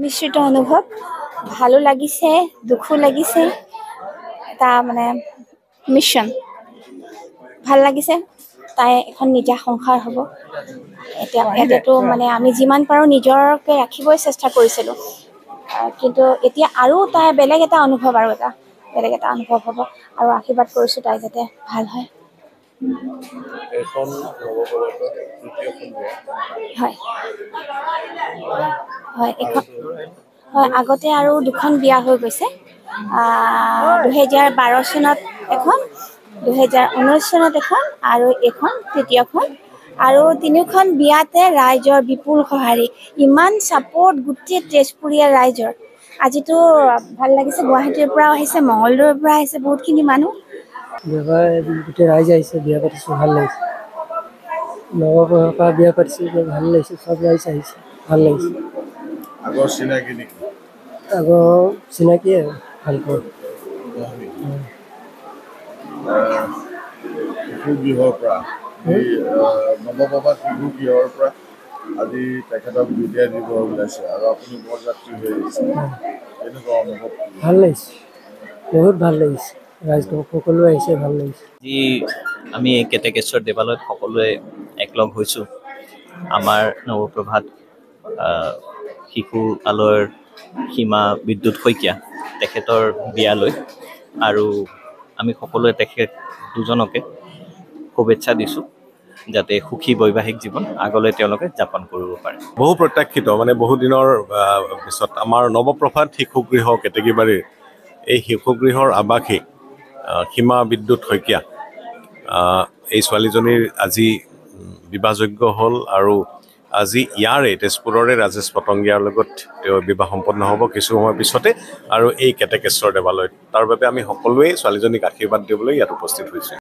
মিশ্ৰিত অনুভৱ ভালো লাগিছে দুখো লাগিছে এটা মানে মিশন ভাল লাগিছে তাই এখন নিজা সংসাৰ হ'ব এতিয়া এটাতো মানে আমি যিমান পাৰো নিজৰকে ৰাখিবই চেষ্টা কৰিছিলো কিন্তু এতিয়া আৰু তাই বেলেগ এটা অনুভৱ আৰু এটা বেলেগ এটা অনুভৱ হ'ব আৰু আশীৰ্বাদ কৰিছো তাই যাতে ভাল হয় এখন হয় হয় এখন হয় আগতে আৰু দুখন বিয়া হৈ গৈছে 2012 চনত এখন 2019 চনত এখন আৰু এখন তৃতীয়খন আৰু তিনিখন বিয়াতে ৰাইজৰ বিপুল সঁহাৰি ইমান সাপোৰ্ট গোটেই তেজপুৰীয়া ৰাইজৰ আজিতো ভাল লাগিছে গুৱাহাটীৰ পৰা আহিছে মঙ্গলদৈৰ পৰা আহিছে বহুতখিনি মানুহ গোটেই ৰাইজ আহিছে বিয়া পাতিছে ভাল লাগিছে নৱপ্ৰভা বিয়া পাতিছে ভাল লাগিছে সব ৰাইজ আহিছে ভাল লাগিছে আগৰ চিনাকি নেকি আগৰ চিনাকিয়ে ভাল পোৱা শিশু গৃহৰ পৰা নৱপ্ৰভা শিশু গৃহৰ পৰা আজি তেখেতক বিদায় দিব ওলাইছে আৰু আপুনি বৰযাত্ৰী হৈ আহিছে কেনেকুৱা অনুভৱ ভাল লাগিছে বহুত ভাল লাগিছে ৰাইজ সকলো আহিছে ভাল লাগিছে যি আমি কেতেকেশ্বৰ দেৱালয়ত সকলোৱে একলগ হৈছোঁ আমাৰ নৱপ্ৰভাত শিশু আলয়ৰ সীমা বিদ্যুৎ শইকীয়া তেখেতৰ বিয়ালৈ আৰু আমি সকলোৱে তেখেত দুজনকে শুভেচ্ছা দিছোঁ যাতে সুখী বৈবাহিক জীৱন আগলৈ তেওঁলোকে যাপন কৰিব পাৰে বহু প্ৰত্যাখ্যিত মানে বহু দিনৰ পিছত আমাৰ নৱপ্ৰভাত শিশুগৃহ কেতেকীবাৰীৰ এই শিশুগৃহৰ আৱাসী সীমা বিদ্যুৎ শইকীয়া এই ছোৱালীজনীৰ আজি বিবাহযোগ্য হ'ল আৰু আজি ইয়াৰে তেজপুৰৰে ৰাজেশ পটংগীয়াৰ লগত তেওঁ বিবাহ সম্পন্ন হ'ব কিছু সময় পিছতে আৰু এই কেতেকেশ্বৰ দেৱালয়ত তাৰ বাবে আমি সকলোৱে ছোৱালীজনীক আশীৰ্বাদ দিবলৈ ইয়াত উপস্থিত হৈছোঁ